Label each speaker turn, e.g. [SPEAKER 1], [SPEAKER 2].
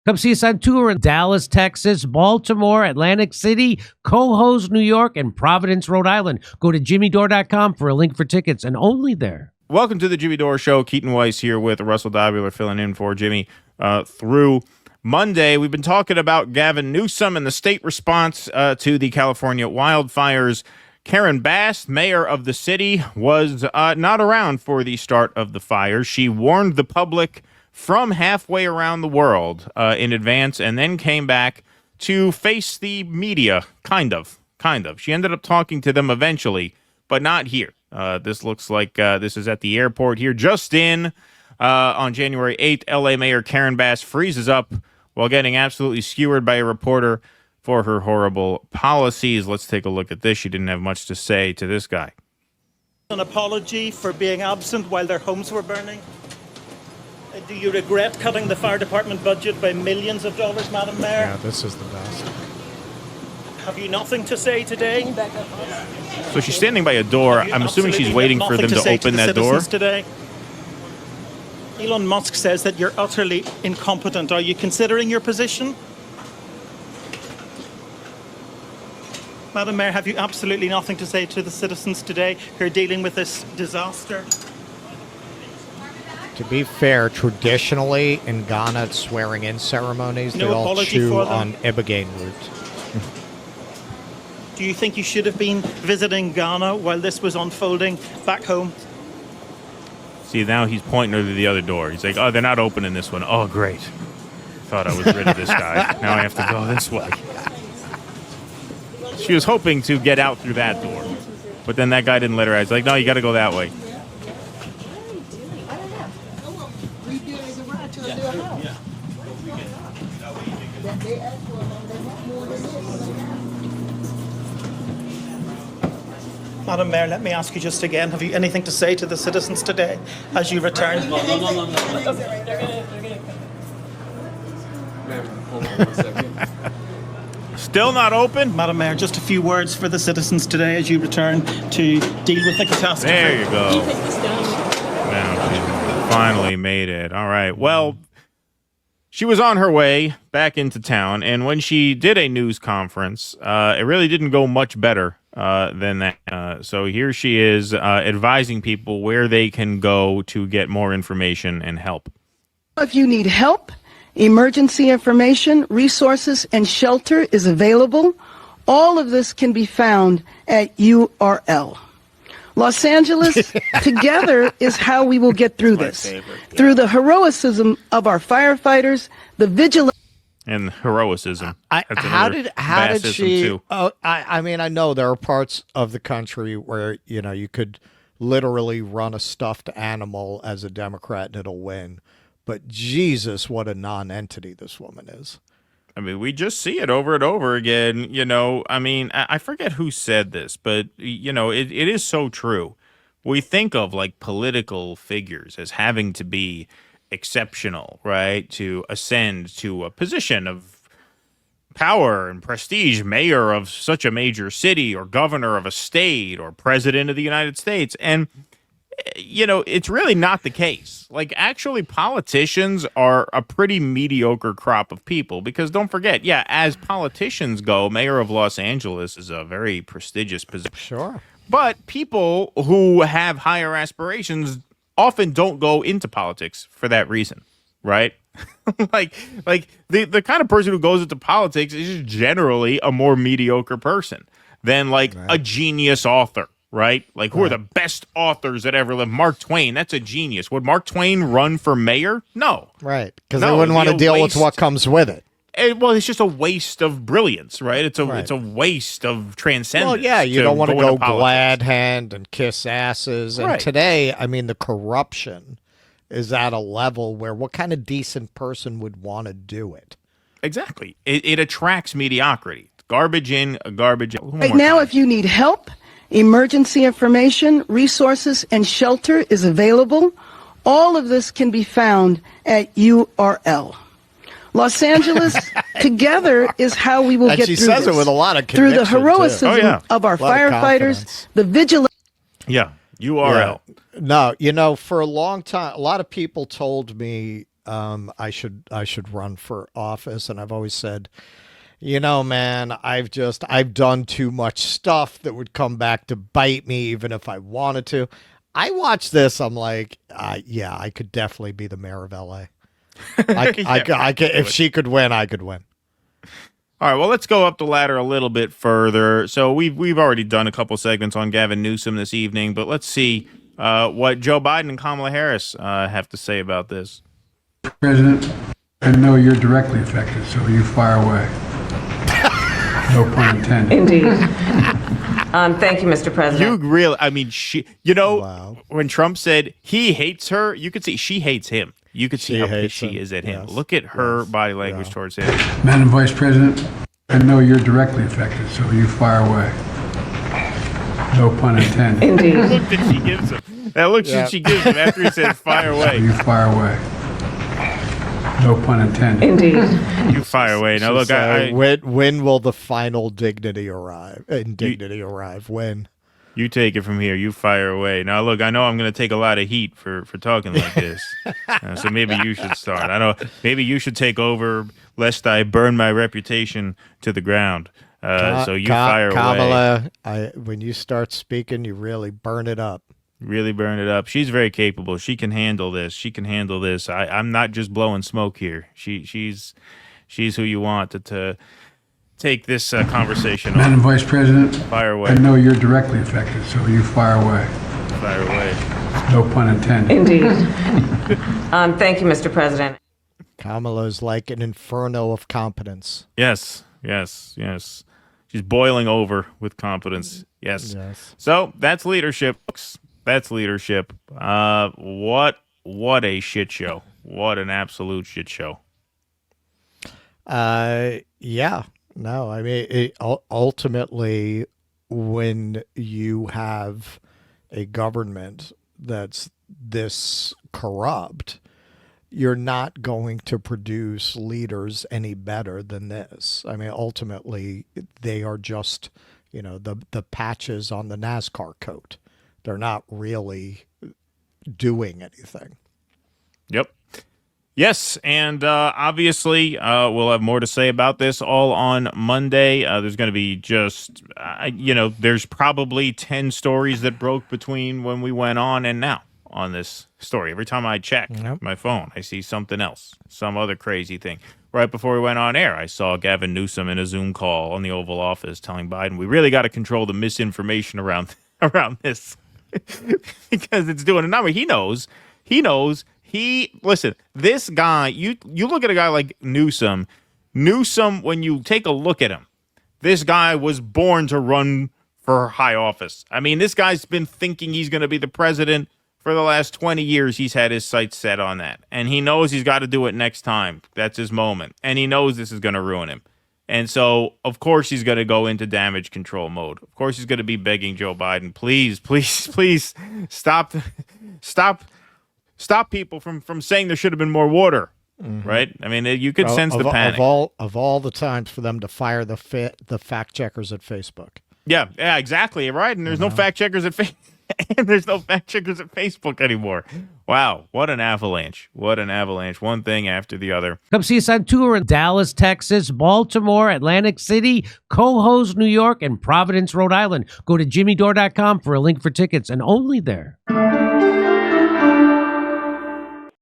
[SPEAKER 1] Come see us on tour in Dallas, Texas, Baltimore, Atlantic City, Cohoes, New York, and Providence, Rhode Island. Go to jimmydore.com for a link for tickets, and only there.
[SPEAKER 2] Welcome to the Jimmy Dore Show. Keaton Weiss here with Russell Dobular filling in for Jimmy through Monday. We've been talking about Gavin Newsom and the state response to the California wildfires. Karen Bass, mayor of the city, was not around for the start of the fires. She warned the public from halfway around the world in advance, and then came back to face the media, kind of. She ended up talking to them eventually, but not here. This looks like this is at the airport here. Just in on January 8th, L.A. Mayor Karen Bass freezes up while getting absolutely skewered by a reporter for her horrible policies. Let's take a look at this. She didn't have much to say to this guy.
[SPEAKER 3] An apology for being absent while their homes were burning. Do you regret cutting the fire department budget by millions of dollars, Madam Mayor?
[SPEAKER 4] Yeah, this is the best.
[SPEAKER 3] Have you nothing to say today?
[SPEAKER 2] So she's standing by a door. I'm assuming she's waiting for them to open that door.
[SPEAKER 3] Today? Elon Musk says that you're utterly incompetent. Are you considering your position? Madam Mayor, have you absolutely nothing to say to the citizens today who are dealing with this disaster?
[SPEAKER 4] To be fair, traditionally in Ghana, at swearing-in ceremonies,
[SPEAKER 3] No
[SPEAKER 4] they all
[SPEAKER 3] apology
[SPEAKER 4] chew
[SPEAKER 3] for them?
[SPEAKER 4] on ibogaine root.
[SPEAKER 3] Do you think you should have been visiting Ghana while this was unfolding back home?
[SPEAKER 2] See, now he's pointing her to the other door. He's like, oh, they're not opening this one. Oh, great. Thought I was rid of this guy. Now I have to go this way. She was hoping to get out through that door, but then that guy didn't let her out. He's like, no, you got to go that way.
[SPEAKER 3] Madam Mayor, let me ask you just again, have you anything to say to the citizens today as you return?
[SPEAKER 5] No. They're gonna... Ma'am, hold on 1 second.
[SPEAKER 2] Still not open?
[SPEAKER 3] Madam Mayor, just a few words for the citizens today as you return to deal with the catastrophe.
[SPEAKER 2] There you go.
[SPEAKER 5] Can you take this down?
[SPEAKER 2] Now she finally made it. All right. Well, she was on her way back into town, and when she did a news conference, it really didn't go much better than that. So here she is advising people where they can go to get more information and help.
[SPEAKER 6] If you need help, emergency information, resources, and shelter is available. All of this can be found at URL. Los Angeles, together is how we will get through this. Through the heroism of our firefighters, the vigilance.
[SPEAKER 2] And heroism.
[SPEAKER 4] How did she?
[SPEAKER 2] Too.
[SPEAKER 4] Oh, I mean, I know there are parts of the country where you could literally run a stuffed animal as a Democrat and it'll win. But Jesus, what a non-entity this woman is.
[SPEAKER 2] I mean, we just see it over and over again. I mean, I forget who said this, but, it is so true. We think of like political figures as having to be exceptional, right? To ascend to a position of power and prestige, mayor of such a major city or governor of a state or president of the United States. And it's really not the case. Like, actually, politicians are a pretty mediocre crop of people because don't forget, as politicians go, mayor of Los Angeles is a very prestigious position.
[SPEAKER 4] Sure.
[SPEAKER 2] But people who have higher aspirations often don't go into politics for that reason, right? like the kind of person who goes into politics is generally a more mediocre person than like a genius author. Right? Like, who are the best authors that ever lived? Mark Twain, that's a genius. Would Mark Twain run for mayor? No.
[SPEAKER 4] Right, because they wouldn't want to deal with what comes with it.
[SPEAKER 2] Well, it's just a waste of brilliance, right? It's a waste of transcendence.
[SPEAKER 4] Well, yeah, you don't want to go glad hand and kiss asses. And today, I mean, the corruption is at a level where what kind of decent person would want to do it?
[SPEAKER 2] Exactly. It attracts mediocrity. Garbage in, garbage out.
[SPEAKER 6] Right now, if you need help, emergency information, resources, and shelter is available. All of this can be found at URL. Los Angeles, together is how we will get through this.
[SPEAKER 4] And she says it with a lot of
[SPEAKER 6] through the
[SPEAKER 4] conviction,
[SPEAKER 6] heroism of our firefighters, the vigilance.
[SPEAKER 2] Yeah, URL.
[SPEAKER 4] Yeah. No, for a long time, a lot of people told me I should run for office, and I've always said, you know, man, I've done too much stuff that would come back to bite me, even if I wanted to. I watch this, I'm like, yeah, I could definitely be the mayor of LA. If she could win, I could win.
[SPEAKER 2] All right, well, let's go up the ladder a little bit further. So we've already done a couple segments on Gavin Newsom this evening, but let's see what Joe Biden and Kamala Harris have to say about this.
[SPEAKER 7] President, I know you're directly affected, so you fire away. No pun intended.
[SPEAKER 8] Indeed. Thank you, Mr. President.
[SPEAKER 2] You really, I mean, when Trump said he hates her, you could see she hates him. You could see how pissed she is at him. Yes. Look at her body language towards him.
[SPEAKER 7] Madam Vice President, I know you're directly affected, so you fire away. No pun intended.
[SPEAKER 8] Indeed.
[SPEAKER 2] The look that she gives him. That look that she gives him after he says fire away.
[SPEAKER 7] You fire away. No pun intended.
[SPEAKER 8] Indeed.
[SPEAKER 2] You fire away. Now look,
[SPEAKER 4] when will the final dignity arrive? Arrive when?
[SPEAKER 2] You take it from here. You fire away. Now look, I know I'm going to take a lot of heat for talking like this, so maybe you should start. I know maybe you should take over, lest I burn my reputation to the ground. So you fire away.
[SPEAKER 4] Kamala, when you start speaking, you really burn it up.
[SPEAKER 2] Really burn it up. She's very capable. She can handle this. I'm not just blowing smoke here. She's who you want to take this conversation on.
[SPEAKER 7] Madam Vice President,
[SPEAKER 2] fire away.
[SPEAKER 7] I know you're directly affected, so you fire away.
[SPEAKER 2] Fire away.
[SPEAKER 7] No pun intended.
[SPEAKER 8] Indeed. Thank you, Mr. President.
[SPEAKER 4] Kamala's like an inferno of competence.
[SPEAKER 2] Yes. She's boiling over with competence. Yes. So that's leadership, folks. That's leadership. What a shit show. What an absolute shit show.
[SPEAKER 4] Yeah. No, I mean, ultimately, when you have a government that's this corrupt, you're not going to produce leaders any better than this. I mean, ultimately, they are just, the patches on the NASCAR coat. They're not really doing anything.
[SPEAKER 2] Yep. Yes, and obviously we'll have more to say about this all on Monday. There's going to be just, there's probably 10 stories that broke between when we went on and now on this story. Every time I check my phone, I see something else, some other crazy thing. Right before we went on air, I saw Gavin Newsom in a Zoom call on the Oval Office telling Biden, we really got to control the misinformation around this because it's doing a number. He knows. Listen, this guy, you look at a guy like Newsom, when you take a look at him, this guy was born to run for high office. I mean, this guy's been thinking he's going to be the president for the last 20 years. He's had his sights set on that. And he knows he's got to do it next time. That's his moment. And he knows this is going to ruin him. And so, of course, he's going to go into damage control mode. Of course, he's going to be begging Joe Biden, please stop people from saying there should have been more water, right? I mean, you could sense the panic.
[SPEAKER 4] Of all the times for them to fire the fact checkers at Facebook.
[SPEAKER 2] Yeah, exactly, right? And there's no fact checkers at Facebook anymore. Wow, what an avalanche. One thing after the other.
[SPEAKER 1] Come see us on tour in Dallas, Texas, Baltimore, Atlantic City, Cohoes, New York, and Providence, Rhode Island. Go to jimmydore.com for a link for tickets, and only there.